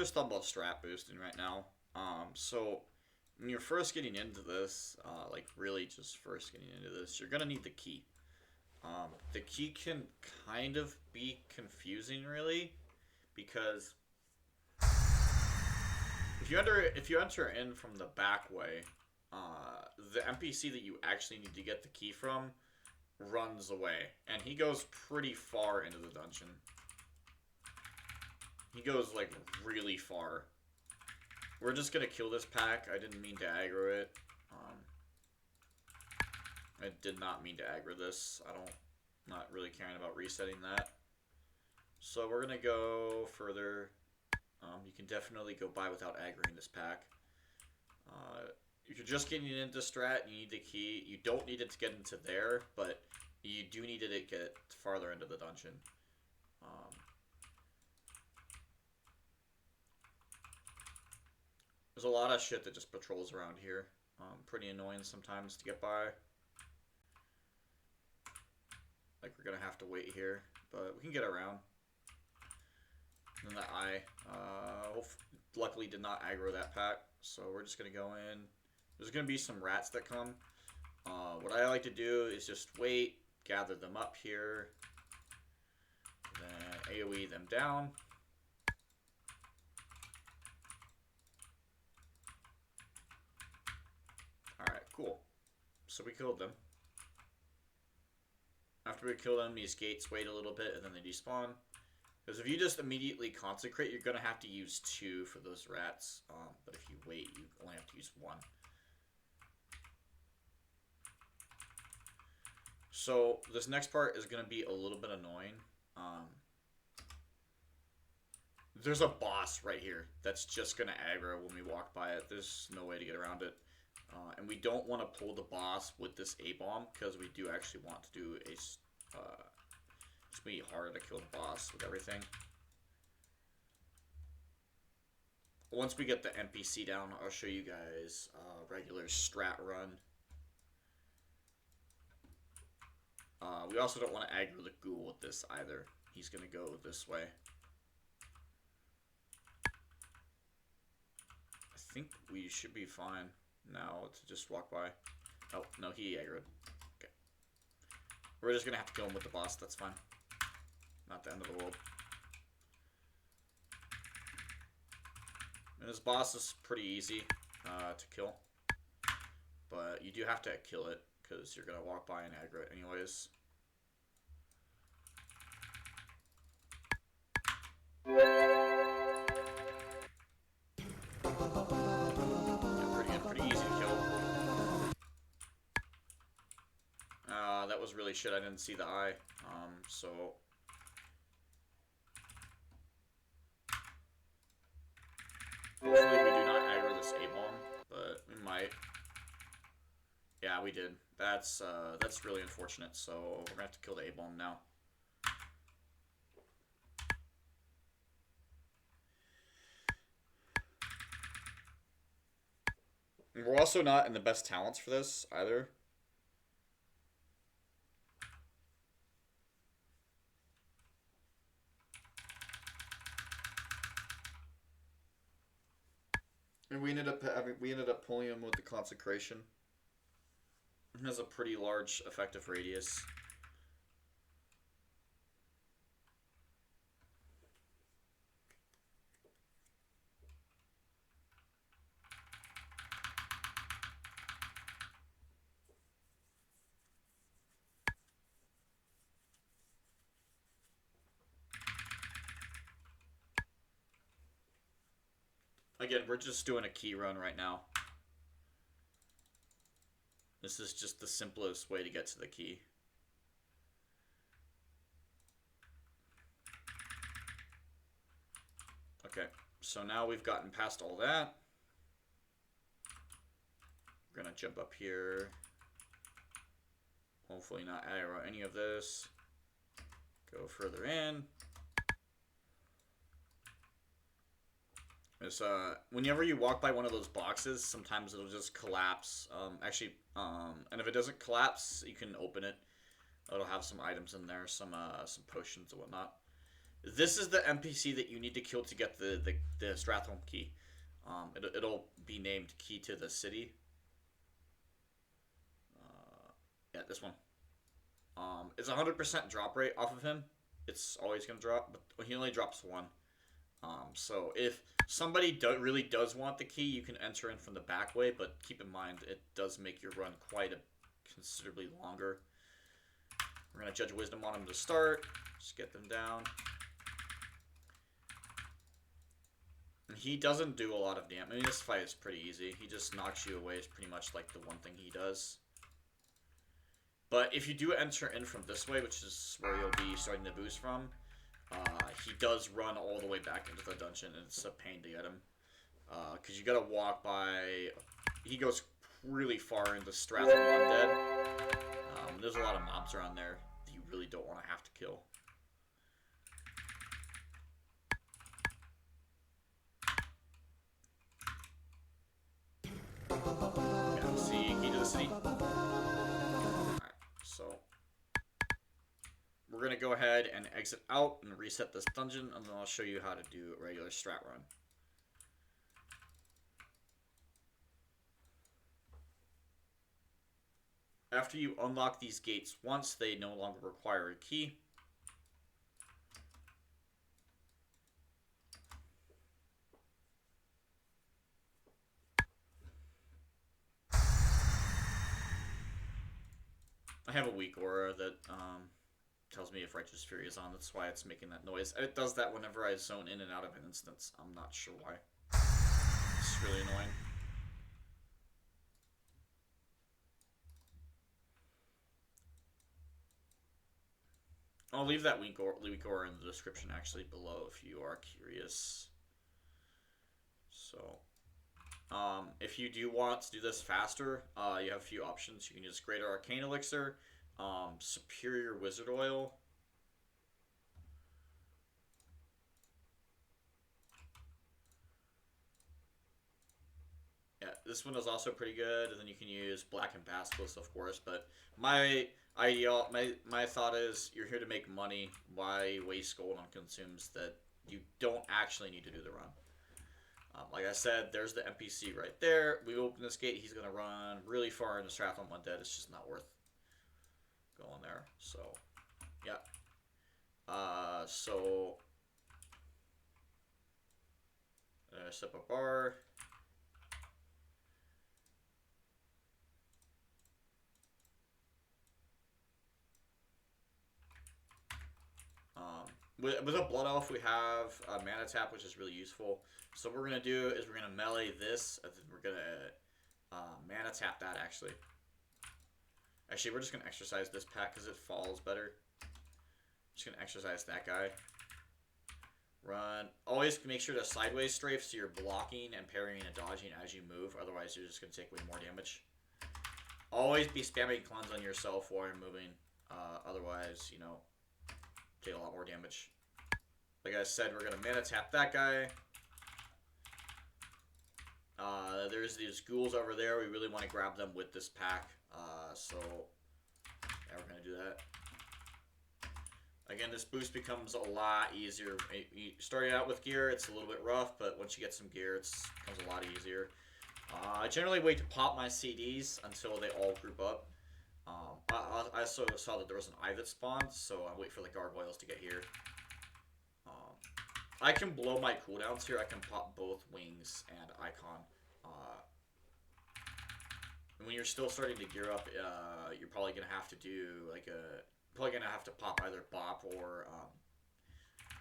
just talking about strat boosting right now. So when you're first getting into this, like really just first getting into this, you're gonna need the key. The key can kind of be confusing, really, because if you enter in from the back way, the NPC that you actually need to get the key from runs away, and he goes pretty far into the dungeon. He goes like really far. We're just gonna kill this pack. I didn't mean to aggro it. I did not mean to aggro this. Not really caring about resetting that. So we're gonna go further. You can definitely go by without aggroing this pack. If you're just getting into strat, you need the key. You don't need it to get into there, but you do need it to get farther into the dungeon. There's a lot of shit that just patrols around here. Pretty annoying sometimes to get by. Like, we're gonna have to wait here, but we can get around. And then the eye, luckily did not aggro that pack, so we're just gonna go in. There's gonna be some rats that come. What I like to do is just wait, gather them up here, then AoE them down. Alright, cool. So we killed them. After we kill them, these gates wait a little bit and then they despawn. Because if you just immediately consecrate, you're going to have to use 2 for those rats. But if you wait, you only have to use 1. So this next part is going to be a little bit annoying. There's a boss right here that's just going to aggro when we walk by it. There's no way to get around it. And we don't want to pull the boss with this A-bomb because we do actually want to do a... it's going to be harder to kill the boss with everything. Once we get the NPC down, I'll show you guys regular strat run. We also don't want to aggro the ghoul with this either. He's going to go this way. I think we should be fine now to just walk by. Oh, no, he aggroed. Okay. We're just going to have to kill him with the boss. That's fine. Not the end of the world. And this boss is pretty easy to kill. But you do have to kill it because you're going to walk by and aggro it anyways. Pretty easy to kill. That was really shit. I didn't see the eye. So hopefully we do not aggro this A-bomb, but we might. Yeah, we did. That's really unfortunate. So we're gonna have to kill the A-bomb now. And we're also not in the best talents for this either. And we ended up pulling him with the consecration. It has a pretty large effective radius. Again, we're just doing a key run right now. This is just the simplest way to get to the key. Okay, so now we've gotten past all that. We're gonna jump up here. Hopefully not aggro any of this. Go further in. Whenever you walk by one of those boxes, sometimes it'll just collapse. And if it doesn't collapse, you can open it. It'll have some items in there, some potions and whatnot. This is the NPC that you need to kill to get the Stratholme key. It'll be named Key to the City. Yeah, this one. It's 100% drop rate off of him. It's always gonna drop, but he only drops one. So if somebody really does want the key, you can enter in from the back way, but keep in mind it does make your run quite a considerably longer. We're gonna judge wisdom on him to start. Just get them down. And he doesn't do a lot of damage. I mean, this fight is pretty easy. He just knocks you away. Is pretty much like the one thing he does. But if you do enter in from this way, which is where you'll be starting the boost from, he does run all the way back into the dungeon, and it's a pain to get him. Because you gotta walk by... He goes really far into Stratholme Undead. There's a lot of mobs around there that you really don't want to have to kill. Yeah, see, Key to the City. Alright, so... We're going to go ahead and exit out and reset this dungeon, and then I'll show you how to do a regular strat run. After you unlock these gates once, they no longer require a key. I have a weak aura that tells me if Righteous Fury is on. That's why it's making that noise. It does that whenever I zone in and out of an instance. I'm not sure why. It's really annoying. I'll leave that weak aura in the description actually below if you are curious. So, if you do want to do this faster, you have a few options. You can use Greater Arcane Elixir, Superior Wizard Oil. Yeah, this one is also pretty good, and then you can use Black and Basilisk, of course, but my thought is you're here to make money. Why waste gold on consumes that you don't actually need to do the run? Like I said, there's the NPC right there. We open this gate, he's going to run really far into Stratholme Undead. It's just not worth going there. So, yeah. Set up a bar. With a Blood Elf, we have a Mana Tap, which is really useful. So what we're going to do is we're going to melee this, and then we're going to Mana Tap that, actually. Actually, we're just going to exercise this pack because it falls better. Just going to exercise that guy. Run. Always make sure to sideways strafe so you're blocking and parrying and dodging as you move. Otherwise, you're just going to take way more damage. Always be spamming cleanse on yourself while you're moving. Otherwise, you know, take a lot more damage. Like I said, we're going to Mana Tap that guy. There's these ghouls over there. We really want to grab them with this pack. So, yeah, we're going to do that. Again, this boost becomes a lot easier. Starting out with gear, it's a little bit rough, but once you get some gear, it becomes a lot easier. I generally wait to pop my CDs until they all group up. I also saw that there was an eye that spawned, so I wait for the gargoyles to get here. I can blow my cooldowns here. I can pop both wings and icon. And when you're still starting to gear up, you're probably gonna have to do like probably gonna have to pop either Bop or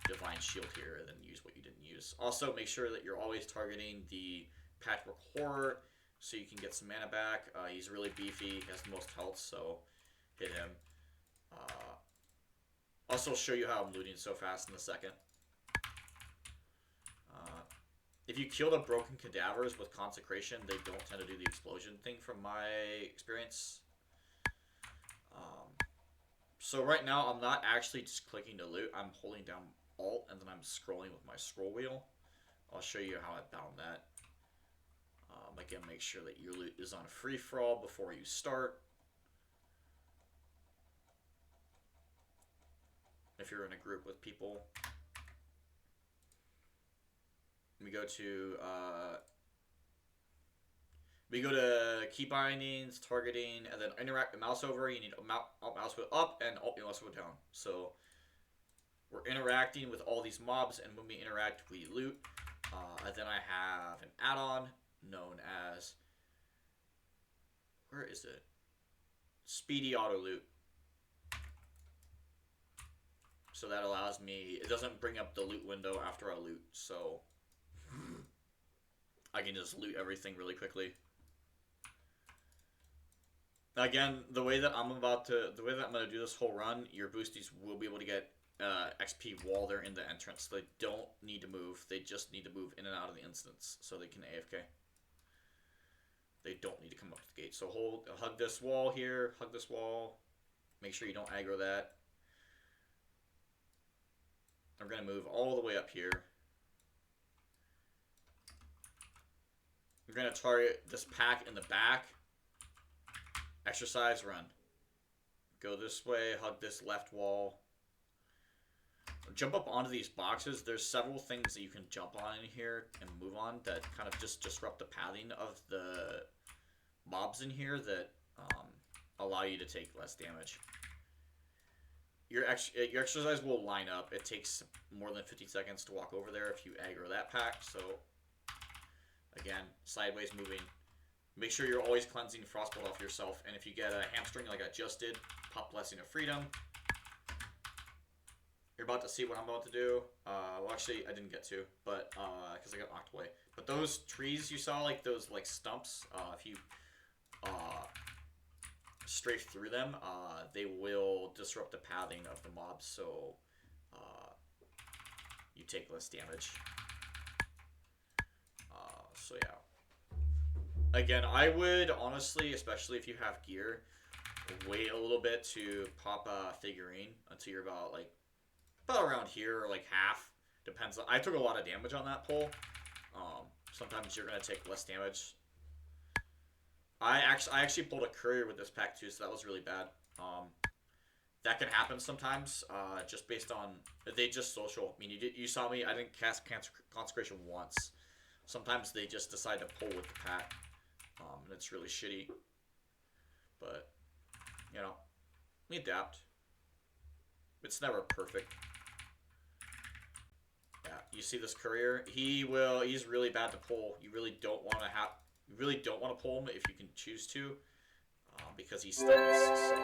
Divine Shield here, and then use what you didn't use. Also, make sure that you're always targeting the Patchwork Horror, so you can get some mana back. He's really beefy, he has the most health, so hit him. Also show you how I'm looting so fast in a second. If you kill the broken cadavers with Consecration, they don't tend to do the explosion thing from my experience. So right now, I'm not actually just clicking to loot. I'm holding down Alt, and then I'm scrolling with my scroll wheel. I'll show you how I bound that. Again, make sure that your loot is on free-for-all before you start. If you're in a group with people. we go to key bindings, targeting, and then interact with mouse over. You need mouse wheel up and alt mouse wheel down. So we're interacting with all these mobs, and when we interact, we loot. And then I have an add-on known as, where is it? Speedy auto loot. So that allows me, it doesn't bring up the loot window after I loot, so I can just loot everything really quickly. Again, the way that I'm going to do this whole run, your boosties will be able to get XP while they're in the entrance. They don't need to move. They just need to move in and out of the instance so they can AFK. They don't need to come up to the gate. So hug this wall here, hug this wall. Make sure you don't aggro that. I'm going to move all the way up here. We're going to target this pack in the back. Exercise, run. Go this way, hug this left wall. Jump up onto these boxes. There's several things that you can jump on in here and move on that kind of just disrupt the pathing of the mobs in here that allow you to take less damage. Your exercise will line up. It takes more than 50 seconds to walk over there if you aggro that pack. So, again, sideways moving. Make sure you're always cleansing Frostbolt off yourself. And if you get a hamstring like I just did, pop Blessing of Freedom. You're about to see what I'm about to do. Well, actually, I didn't get to, but because I got knocked away. But those trees you saw, like those like stumps, if you strafe through them, they will disrupt the pathing of the mobs, so you take less damage. So yeah. Again, I would honestly, especially if you have gear, wait a little bit to pop a figurine until you're about around here, or like half. Depends. I took a lot of damage on that pull. Sometimes you're gonna take less damage. I actually pulled a courier with this pack too, so that was really bad. That can happen sometimes, just based on they just social. I mean, you saw me. I didn't cast consecration once. Sometimes they just decide to pull with the pack, and it's really shitty. But you know, we adapt. It's never perfect. Yeah, you see this courier? He's really bad to pull. You really don't want to pull him if you can choose to, because he stuns. So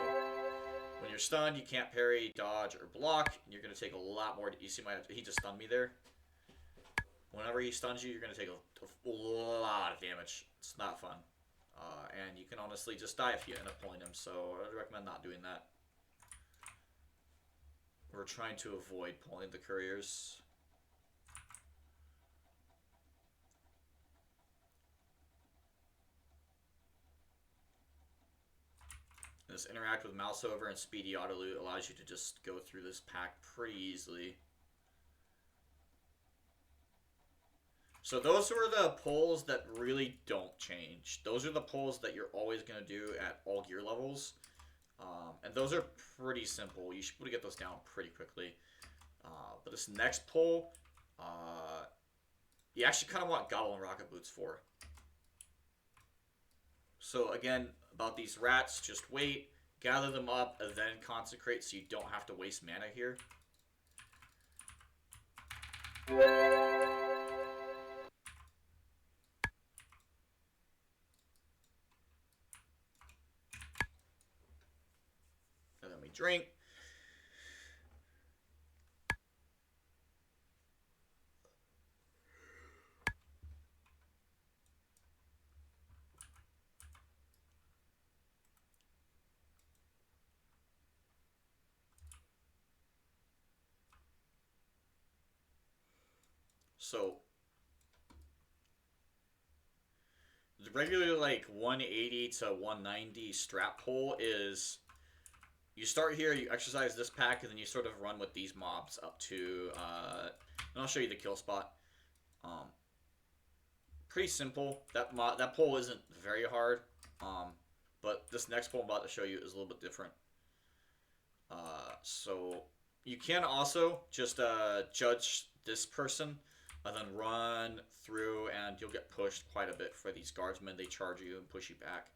when you're stunned, you can't parry, dodge, or block, and you're gonna take a lot more. You see he just stunned me there. Whenever he stuns you, you're gonna take a lot of damage. It's not fun, and you can honestly just die if you end up pulling him. So I'd recommend not doing that. We're trying to avoid pulling the couriers. This interact with mouse over and speedy auto loot allows you to just go through this pack pretty easily. So those are the pulls that really don't change. Those are the pulls that you're always going to do at all gear levels. And those are pretty simple. You should be able to get those down pretty quickly. But this next pull, you actually kind of want Goblin Rocket Boots for. So again, about these rats, just wait, gather them up, and then consecrate so you don't have to waste mana here. And then we drink. So the regular 180 to 190 strat pull is you start here, you exercise this pack, and then you sort of run with these mobs up to and I'll show you the kill spot. Pretty simple. That pull isn't very hard, but this next pull I'm about to show you is a little bit different. So you can also just judge this person and then run through, and you'll get pushed quite a bit for these guardsmen. They charge you and push you back,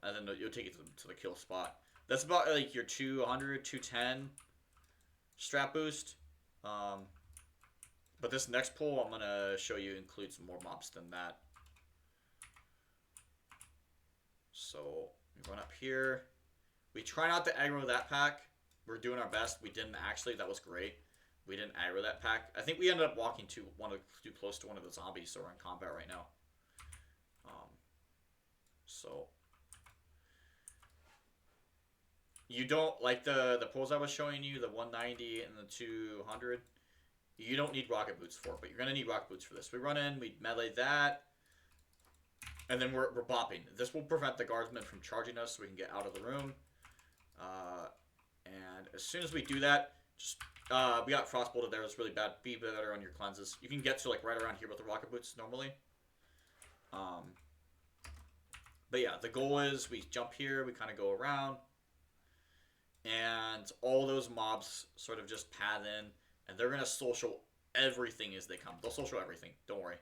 and then you'll take it to the kill spot. That's about like your 200, 210 strat boost. But this next pull I'm gonna show you includes more mobs than that. So we run up here. We try not to aggro that pack. We're doing our best. We didn't actually. That was great. We didn't aggro that pack. I think we ended up walking too close to one of the zombies, so we're in combat right now. So you don't like the pulls I was showing you, the 190 and the 200. You don't need rocket boots for, but you're gonna need rocket boots for this. We run in, we melee that, and then we're bopping. This will prevent the guardsmen from charging us, so we can get out of the room. And as soon as we do that, just we got frostbolted there. It's really bad. Be better on your cleanses. You can get to like right around here with the rocket boots normally. But yeah, the goal is we jump here, we kind of go around, and all those mobs sort of just path in, and they're gonna social everything as they come. They'll social everything. Don't worry.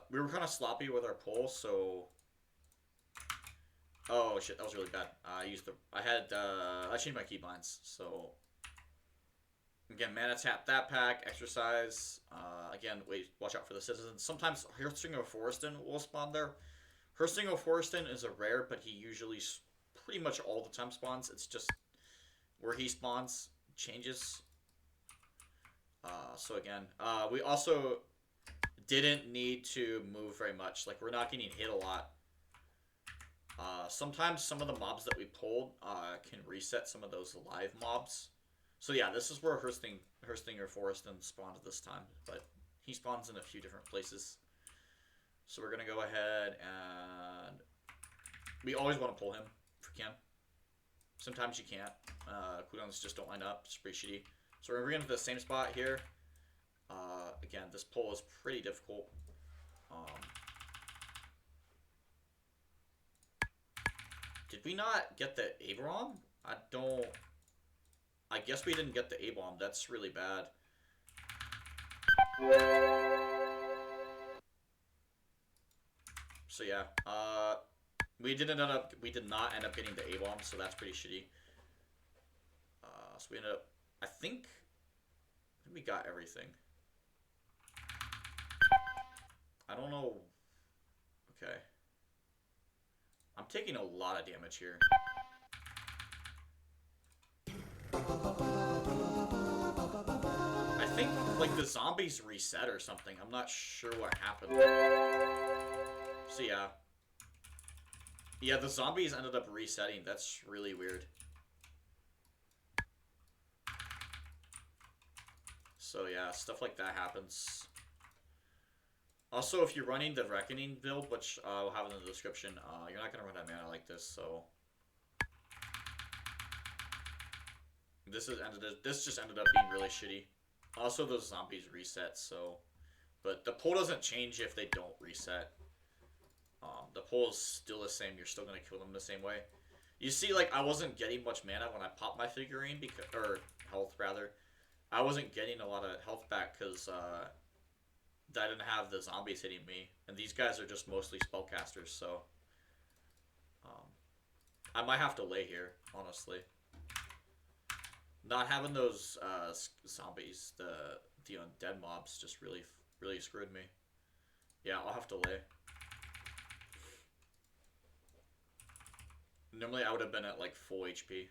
We were kind of sloppy with our pull, so. Oh shit, that was really bad. I changed my keybinds, so. Again, mana tap that pack, exercise. Again, wait, watch out for the citizens. Sometimes Herstinger Forreston will spawn there. Herstinger Forreston is a rare, but he usually pretty much all the time spawns. It's just where he spawns changes. So again, we also didn't need to move very much. Like, we're not getting hit a lot. Sometimes some of the mobs that we pulled can reset some of those live mobs. So yeah, this is where Herstinger Forreston spawned this time, but he spawns in a few different places. So we're gonna go ahead and we always want to pull him if we can. Sometimes you can't. Cooldowns just don't line up. It's pretty shitty. So we're gonna get to the same spot here. Again, this pull is pretty difficult. Did we not get the A-bomb? I guess we didn't get the A-bomb. That's really bad. So yeah, we did not end up getting the A-bomb, so that's pretty shitty. So we ended up, I think we got everything. I don't know. Okay. I'm taking a lot of damage here. I think, like, the zombies reset or something. I'm not sure what happened. So, yeah. Yeah, the zombies ended up resetting. That's really weird. So, yeah, stuff like that happens. Also, if you're running the Reckoning build, which I'll have in the description, you're not going to run that mana like this, so... This just ended up being really shitty. Also, those zombies reset, so... But the pull doesn't change if they don't reset. The pull is still the same. You're still going to kill them the same way. You see, like, I wasn't getting much mana when I popped my figurine, or health, rather. I wasn't getting a lot of health back, because, I didn't have the zombies hitting me. And these guys are just mostly spellcasters, so... I might have to lay here, honestly. Not having those zombies, the undead mobs, just really screwed me. Yeah, I'll have to lay. Normally I would have been at like full HP.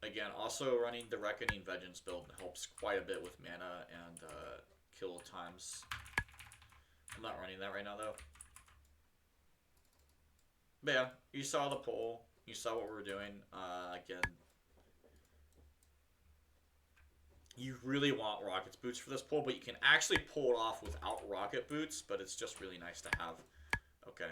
Again, also running the Reckoning Vengeance build helps quite a bit with mana and kill times. I'm not running that right now though. But yeah, you saw the pull. You saw what we were doing. Again, you really want rocket boots for this pull, but you can actually pull it off without rocket boots, but it's just really nice to have. Okay.